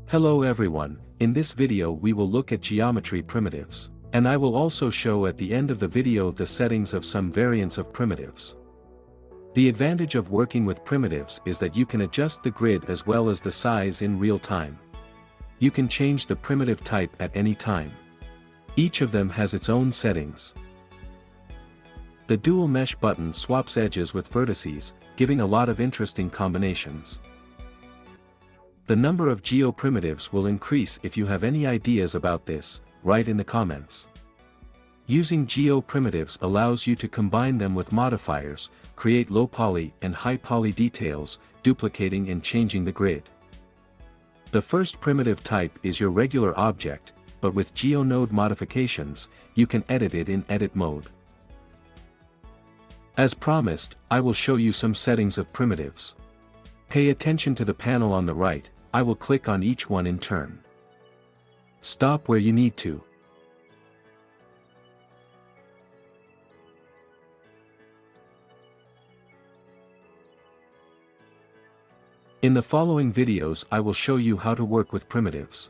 Hello everyone, in this video we will look at geometry primitives, and I will also show at the end of the video the settings of some variants of primitives. The advantage of working with primitives is that you can adjust the grid as well as the size in real time. You can change the primitive type at any time. Each of them has its own settings. The dual mesh button swaps edges with vertices, giving a lot of interesting combinations. The number of geoprimitives will increase. If you have any ideas about this, write in the comments. Using geoprimitives allows you to combine them with modifiers, create low poly and high poly details, duplicating and changing the grid. The first primitive type is your regular object, but with GeoNode modifications, you can edit it in edit mode. As promised, I will show you some settings of primitives. Pay attention to the panel on the right. I will click on each one in turn. Stop where you need to. In the following videos I will show you how to work with primitives.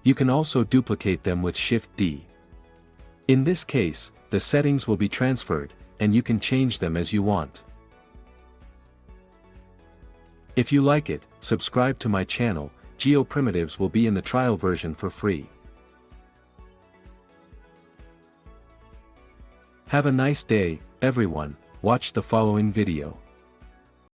You can also duplicate them with Shift-D. In this case, the settings will be transferred, and you can change them as you want. If you like it, subscribe to my channel. Geoprimitives will be in the trial version for free. Have a nice day, everyone. Watch the following video.